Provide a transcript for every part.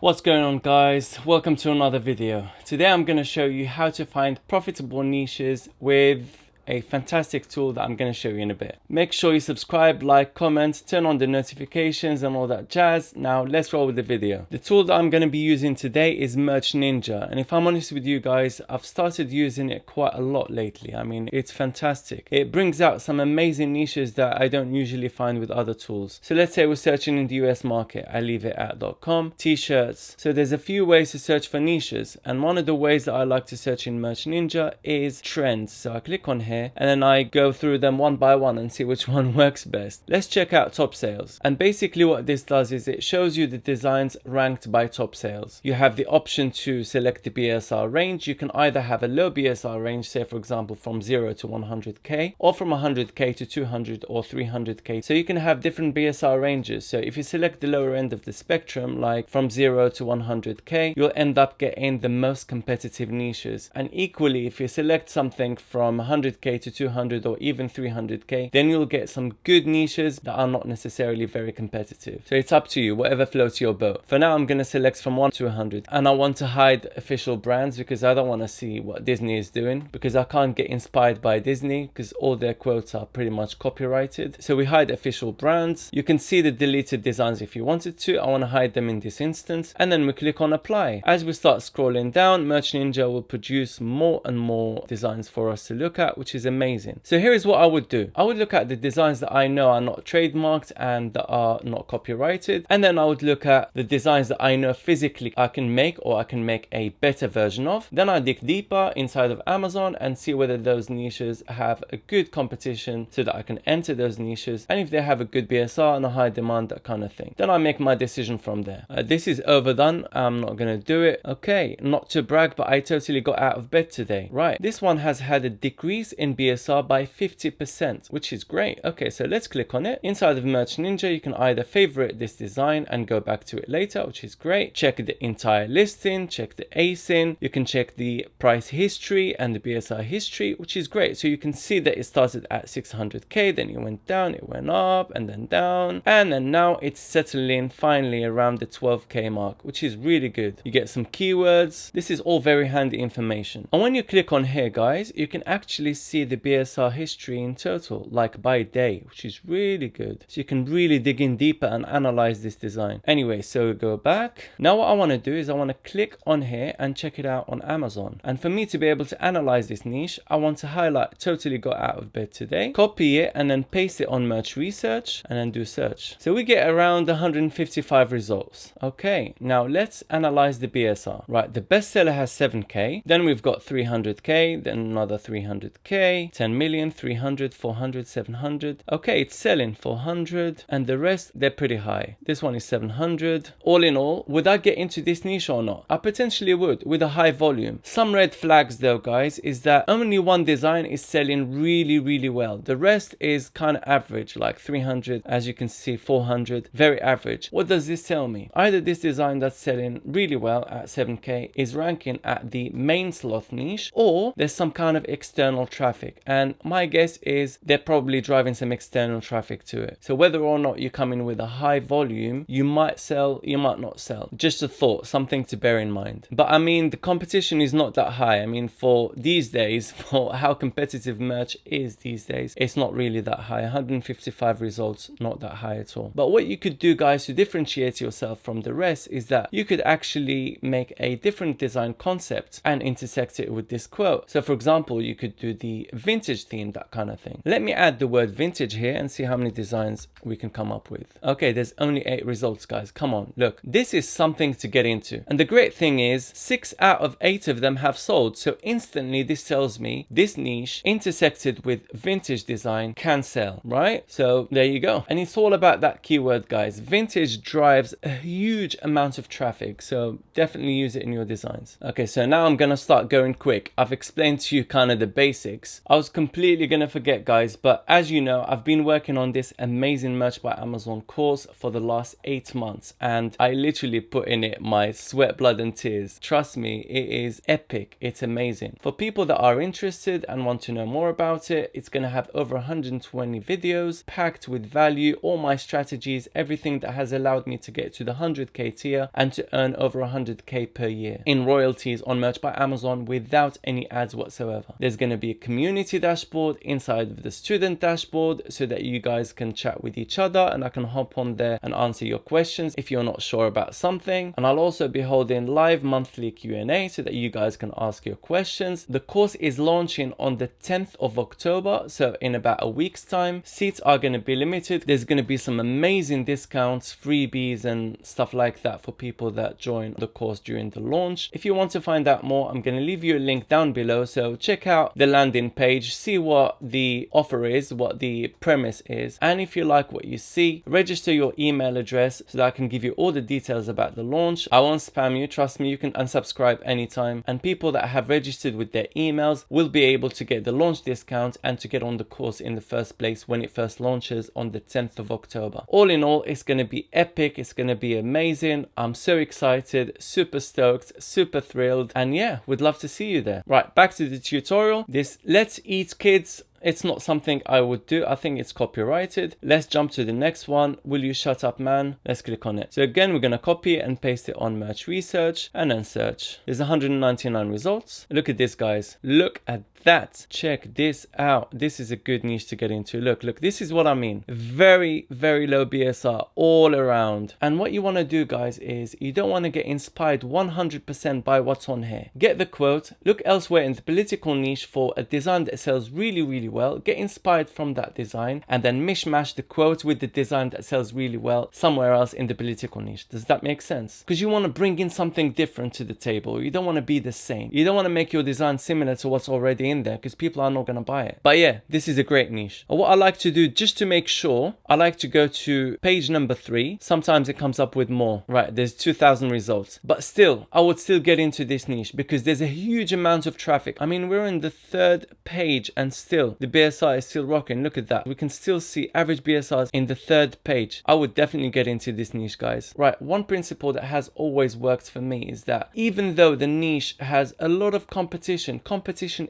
What's going on, guys? Welcome to another video. Today I'm going to show you how to find profitable niches with a fantastic tool that I'm going to show you in a bit. Make sure you subscribe, like, comment, turn on the notifications and all that jazz. Now let's roll with the video. The tool that I'm going to be using today is Merch Ninja, and if I'm honest with you guys, I've started using it quite a lot lately. I mean, it's fantastic. It brings out some amazing niches that I don't usually find with other tools. So let's say we're searching in the US market. I leave it at .com, t-shirts. So there's a few ways to search for niches, and one of the ways that I like to search in Merch Ninja is trends. So I click on here and then I go through them one by one and see which one works best. Let's check out top sales. And basically what this does is it shows you the designs ranked by top sales. You have the option to select the BSR range. You can either have a low BSR range, say for example from 0 to 100k, or from 100k to 200 or 300k. So you can have different BSR ranges. So if you select the lower end of the spectrum, like from 0 to 100k, you'll end up getting the most competitive niches. And equally, if you select something from 100k to 200 or even 300k, then you'll get some good niches that are not necessarily very competitive. So it's up to you, whatever floats your boat. For now, I'm going to select from 1 to 100, and I want to hide official brands because I don't want to see what Disney is doing, because I can't get inspired by Disney because all their quotes are pretty much copyrighted. So we hide official brands. You can see the deleted designs if you wanted to. I want to hide them in this instance, and then we click on apply. As we start scrolling down, Merch Ninja will produce more and more designs for us to look at, which is amazing. So here is what I would do. I would look at the designs that I know are not trademarked and that are not copyrighted, and then I would look at the designs that I know physically I can make, or I can make a better version of. Then I dig deeper inside of Amazon and see whether those niches have a good competition so that I can enter those niches, and if they have a good BSR and a high demand, that kind of thing. Then I make my decision from there. This is overdone. I'm not gonna do it. Okay, not to brag, but I totally got out of bed today. Right, this one has had a decrease in BSR by 50%, which is great. Okay, so let's click on it. Inside of Merch Ninja, you can either favorite this design and go back to it later, which is great. Check the entire listing, check the ASIN. You can check the price history and the BSR history, which is great. So you can see that it started at 600k, then it went down, it went up, and then down, and then now it's settling finally around the 12k mark, which is really good. You get some keywords. This is all very handy information. And when you click on here, guys, you can actually see the BSR history in total, like by day, which is really good. So you can really dig in deeper and analyze this design. Anyway, so we go back. Now what I want to do is I want to click on here and check it out on Amazon. And for me to be able to analyze this niche, I want to highlight totally got out of bed today, copy it, and then paste it on Merch Research, and then do search. So we get around 155 results. Okay, now let's analyze the BSR. Right, the bestseller has 7k, then we've got 300k, then another 300k, 10 million, 300, 400, 700. Okay, it's selling 400, and the rest, they're pretty high. This one is 700. All in all, would I get into this niche or not? I potentially would, with a high volume. Some red flags though, guys, is that only one design is selling really well. The rest is kind of average, like 300, as you can see, 400, very average. What does this tell me? Either this design that's selling really well at 7k is ranking at the main sloth niche, or there's some kind of external traffic, and my guess is they're probably driving some external traffic to it. So whether or not you come in with a high volume, you might sell, you might not sell. Just a thought, something to bear in mind. But I mean, the competition is not that high. I mean, for these days, for how competitive merch is these days, it's not really that high. 155 results, not that high at all. But what you could do, guys, to differentiate yourself from the rest is that you could actually make a different design concept and intersect it with this quote. So for example, you could do the vintage theme, that kind of thing. Let me add the word vintage here and see how many designs we can come up with. Okay, there's only 8 results, guys. Come on, look, this is something to get into. And the great thing is 6 out of 8 of them have sold. So instantly this tells me this niche intersected with vintage design can sell, right? So there you go. And it's all about that keyword, guys. Vintage drives a huge amount of traffic, so definitely use it in your designs. Okay, so now I'm gonna start going quick. I've explained to you kind of the basics. weeks, I was completely gonna forget, guys, but as you know, I've been working on this amazing Merch by Amazon course for the last 8 months, and I literally put in it my sweat, blood and tears. Trust me, it is epic. It's amazing. For people that are interested and want to know more about it, it's gonna have over 120 videos packed with value, all my strategies, everything that has allowed me to get to the 100k tier and to earn over 100k per year in royalties on Merch by Amazon without any ads whatsoever. There's going to be a community dashboard inside of the student dashboard so that you guys can chat with each other, and I can hop on there and answer your questions if you're not sure about something. And I'll also be holding live monthly Q&A so that you guys can ask your questions. The course is launching on the 10th of October, so in about a week's time. Seats are going to be limited. There's going to be some amazing discounts, freebies and stuff like that for people that join the course during the launch. If you want to find out more, I'm going to leave you a link down below, so check out the landing page, see what the offer is, what the premise is, and if you like what you see, register your email address so that I can give you all the details about the launch. I won't spam you, trust me. You can unsubscribe anytime, and people that have registered with their emails will be able to get the launch discount and to get on the course in the first place when it first launches on the 10th of October. All in all, it's going to be epic. It's going to be amazing. I'm so excited, super stoked, super thrilled, and yeah, would love to see you there. Right, back to the tutorial. This Let's Eat Kids, it's not something I would do. I think it's copyrighted. Let's jump to the next one. Will you shut up, man? Let's click on it. So again, we're going to copy it and paste it on Merch Research and then search. There's 199 results. Look at this, guys. Look at that. Check this out. This is a good niche to get into. Look, this is what I mean. Very, very low BSR all around. And what you want to do, guys, is you don't want to get inspired 100% by what's on here. Get the quote, look elsewhere in the political niche for a design that sells really, really well. Get inspired from that design and then mishmash the quote with the design that sells really well somewhere else in the political niche. Does that make sense? Because you want to bring in something different to the table. You don't want to be the same. You don't want to make your design similar to what's already in there, because people are not going to buy it. But yeah, this is a great niche. And what I like to do, just to make sure, I like to go to page number 3. Sometimes it comes up with more. Right, there's 2,000 results. But still, I would still get into this niche because there's a huge amount of traffic. I mean, we're in the 3rd page and still the BSR is still rocking. Look at that. We can still see average BSRs in the 3rd page. I would definitely get into this niche, guys. Right, one principle that has always worked for me is that even though the niche has a lot of competition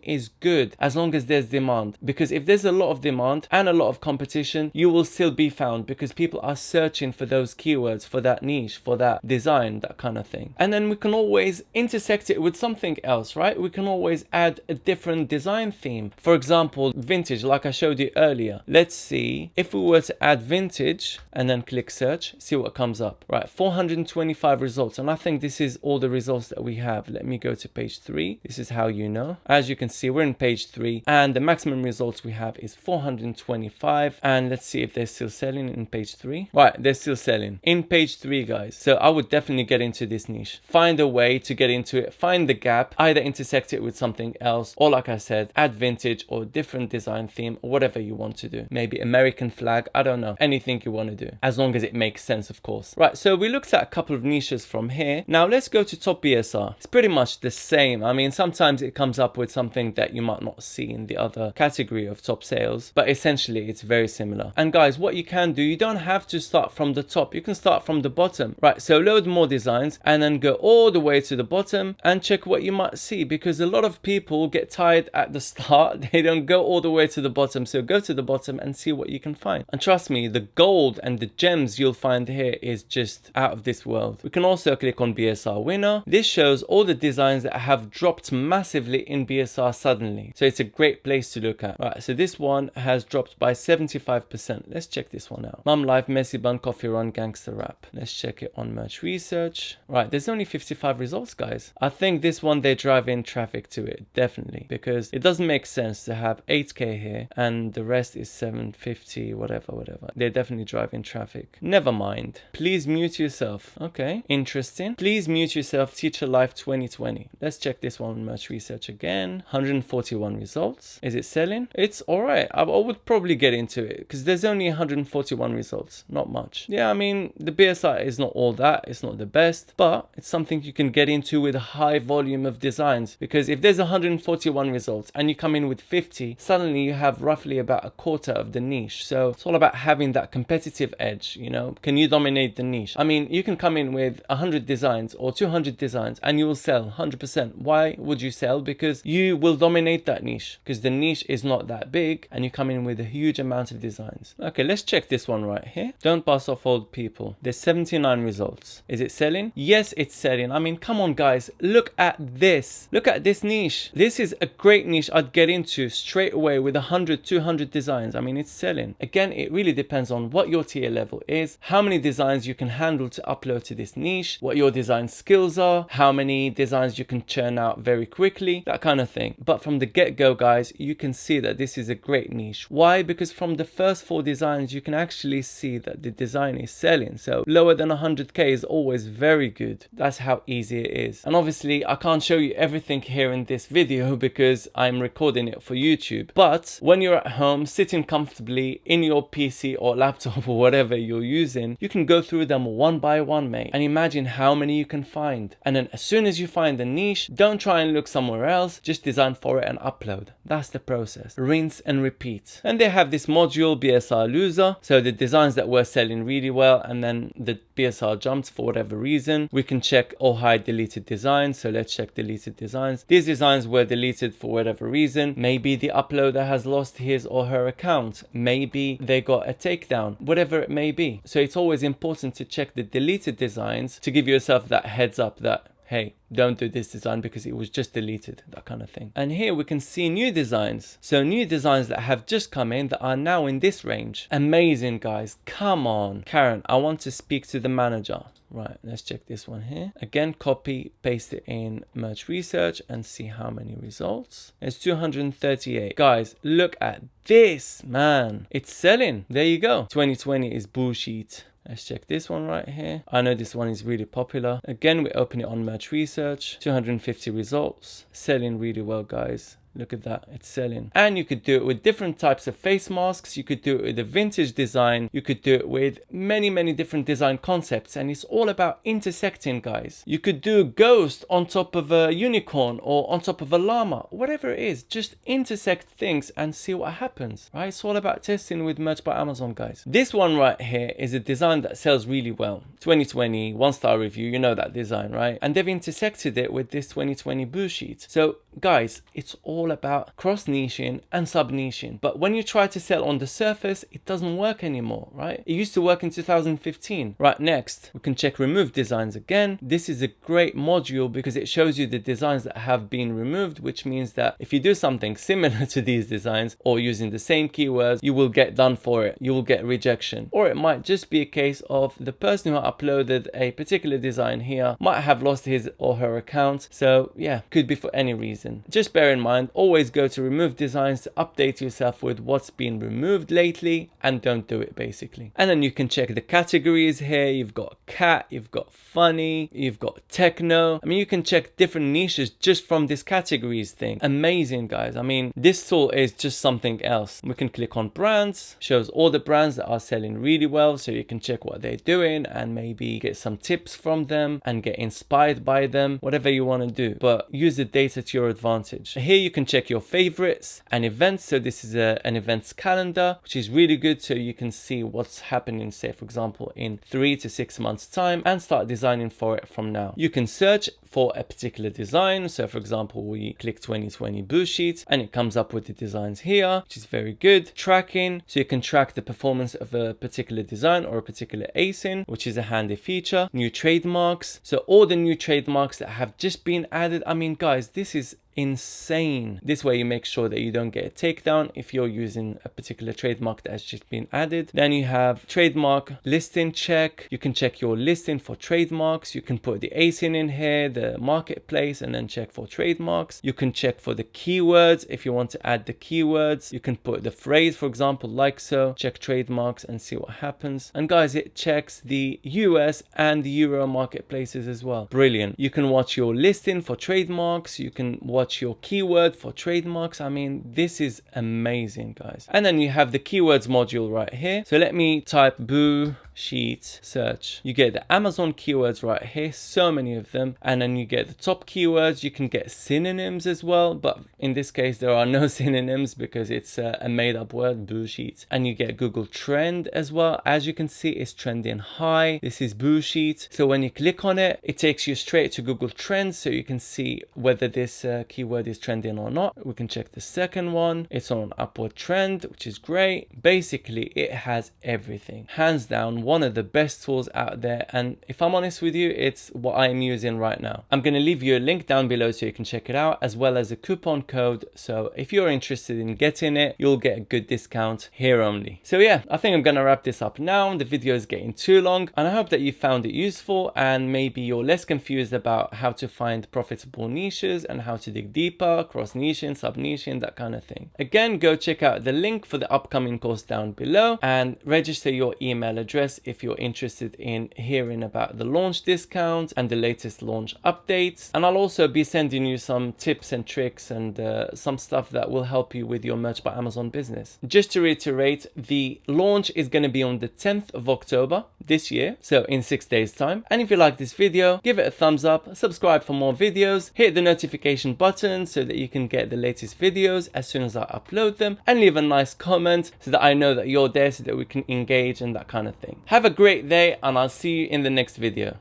is good as long as there's demand. Because if there's a lot of demand and a lot of competition, you will still be found because people are searching for those keywords, for that niche, for that design, that kind of thing. And then we can always intersect it with something else, right? We can always add a different design theme. For example, vintage, like I showed you earlier. Let's see if we were to add vintage and then click search, see what comes up. Right, 425 results. And I think this is all the results that we have. Let me go to page 3. This is how you know. As you can see, we're in page 3 and the maximum results we have is 425. And let's see if they're still selling in page 3. Right, they're still selling in page 3, guys. So I would definitely get into this niche. Find a way to get into it. Find the gap, either intersect it with something else, or like I said, add vintage or different design theme or whatever you want to do. Maybe American flag, I don't know. Anything you want to do, as long as it makes sense, of course. Right, so we looked at a couple of niches from here. Now let's go to top BSR. It's pretty much the same. I mean, sometimes it comes up with something that you might not see in the other category of top sales, but essentially it's very similar. And guys, what you can do, you don't have to start from the top. You can start from the bottom. Right, so load more designs and then go all the way to the bottom and check what you might see, because a lot of people get tired at the start. They don't go all the way to the bottom. So go to the bottom and see what you can find. And trust me, the gold and the gems you'll find here is just out of this world. We can also click on BSR winner. This shows all the designs that have dropped massively in BSR suddenly. So it's a great place to look at. Right, so this one has dropped by 75%. Let's check this one out. Mum Life, Messy Bun, Coffee Run, Gangster Rap. Let's check it on Merch Research. Right, there's only 55 results, guys. I think this one, they drive in traffic to it, definitely, because it doesn't make sense to have 8 8K here, and the rest is 750, whatever. They're definitely driving traffic. Never mind. Please mute yourself. Okay, interesting. Please mute yourself, Teacher Life 2020. Let's check this one, merch research again. 141 results. Is it selling? It's alright. I would probably get into it because there's only 141 results. Not much. Yeah, I mean, the BSI is not all that. It's not the best, but it's something you can get into with a high volume of designs, because if there's 141 results and you come in with 50, suddenly you have roughly about a quarter of the niche. So it's all about having that competitive edge, you know. Can you dominate the niche? I mean, you can come in with 100 designs or 200 designs and you will sell 100%. Why would you sell? Because you will dominate that niche, because the niche is not that big and you come in with a huge amount of designs. Okay, let's check this one right here. Don't pass off old people. There's 79 results. Is it selling? Yes, it's selling. I mean, come on guys, look at this. Look at this niche. This is a great niche I'd get into straight away with 100, 200 designs. I mean, it's selling. Again, it really depends on what your tier level is, how many designs you can handle to upload to this niche, what your design skills are, how many designs you can churn out very quickly, that kind of thing. But from the get-go, guys, you can see that this is a great niche. Why? Because from the first 4 designs, you can actually see that the design is selling. So lower than 100k is always very good. That's how easy it is. And obviously, I can't show you everything here in this video because I'm recording it for YouTube. But when you're at home, sitting comfortably in your PC or laptop or whatever you're using, you can go through them one by one, mate, and imagine how many you can find. And then as soon as you find a niche, don't try and look somewhere else, just design for it and upload. That's the process. Rinse and repeat. And they have this module, BSR loser. So the designs that were selling really well and then the BSR jumped for whatever reason, we can check or hide deleted designs. So let's check deleted designs. These designs were deleted for whatever reason. Maybe the uploader has lost his or her account. Maybe they got a takedown, whatever it may be. So it's always important to check the deleted designs to give yourself that heads up that, hey, don't do this design because it was just deleted, that kind of thing. And here we can see new designs. So new designs that have just come in that are now in this range. Amazing, guys. Come on. Karen, I want to speak to the manager. Right, let's check this one here. Again, copy, paste it in merch research and see how many results. It's 238. Guys, look at this, man. It's selling. There you go. 2020 is bullshit. Let's check this one right here. I know this one is really popular. Again, we open it on merch research. 250 results. Selling really well, guys. Look at that, it's selling. And you could do it with different types of face masks. You could do it with a vintage design. You could do it with many different design concepts. And it's all about intersecting, guys. You could do a ghost on top of a unicorn or on top of a llama, whatever it is. Just intersect things and see what happens, right? It's all about testing with Merch by Amazon, guys. This one right here is a design that sells really well. 2020, 1-star review, you know that design, right? And they've intersected it with this 2020 boo sheet. So guys, it's all about cross-niching and sub-niching. But when you try to sell on the surface, it doesn't work anymore, right? It used to work in 2015. Right, next, we can check remove designs again. This is a great module because it shows you the designs that have been removed, which means that if you do something similar to these designs or using the same keywords, you will get done for it. You will get rejection. Or it might just be a case of the person who uploaded a particular design here might have lost his or her account. So yeah, could be for any reason. Just bear in mind, always go to remove designs to update yourself with what's been removed lately and don't do it basically. And then you can check the categories here. You've got cat, you've got funny, you've got techno. I mean, you can check different niches just from this categories thing. Amazing, guys. I mean, this tool is just something else. We can click on brands, shows all the brands that are selling really well, so you can check what they're doing and maybe get some tips from them and get inspired by them, whatever you want to do, but use the data to your advantage. Here you can check your favorites and events. So this is an events calendar, which is really good, so you can see what's happening, say for example in 3 to 6 months time, and start designing for it from now. You can search for a particular design. So for example, we click 2020 boo sheet and it comes up with the designs here, which is very good. Tracking, so you can track the performance of a particular design or a particular ASIN, which is a handy feature. New trademarks, so all the new trademarks that have just been added. I mean, guys, this is insane. This way you make sure that you don't get a takedown if you're using a particular trademark that has just been added. Then you have trademark listing check. You can check your listing for trademarks. You can put the ASIN in here, the marketplace, and then check for trademarks. You can check for the keywords if you want to add the keywords. You can put the phrase, for example, like so, check trademarks and see what happens. And guys, it checks the US and the Euro marketplaces as well. Brilliant. You can watch your listing for trademarks. You can watch your keyword for trademarks. I mean, this is amazing, guys. And then you have the keywords module right here. So let me type Boo Sheet search. You get the Amazon keywords right here, so many of them, and then you get the top keywords. You can get synonyms as well, but in this case there are no synonyms because it's a made-up word, Boo Sheet. And you get Google Trend as well. As you can see, it's trending high. This is Boo Sheet. So when you click on it, it takes you straight to Google Trends, so you can see whether this keyword is trending or not. We can check the second one. It's on an upward trend, which is great. Basically, it has everything. Hands down, one of the best tools out there, and if I'm honest with you, it's what I'm using right now. I'm going to leave you a link down below so you can check it out, as well as a coupon code, so if you're interested in getting it, you'll get a good discount here only. So yeah, I think I'm going to wrap this up now. The video is getting too long, and I hope that you found it useful and maybe you're less confused about how to find profitable niches and how to dig deeper, cross niching, sub niching, that kind of thing. Again, go check out the link for the upcoming course down below and register your email address if you're interested in hearing about the launch discount and the latest launch updates. And I'll also be sending you some tips and tricks and some stuff that will help you with your Merch by Amazon business. Just to reiterate, the launch is going to be on the 10th of October this year, so in 6 days time. And if you like this video, give it a thumbs up, subscribe for more videos, hit the notification button so that you can get the latest videos as soon as I upload them, and leave a nice comment so that I know that you're there so that we can engage and that kind of thing. Have a great day, and I'll see you in the next video.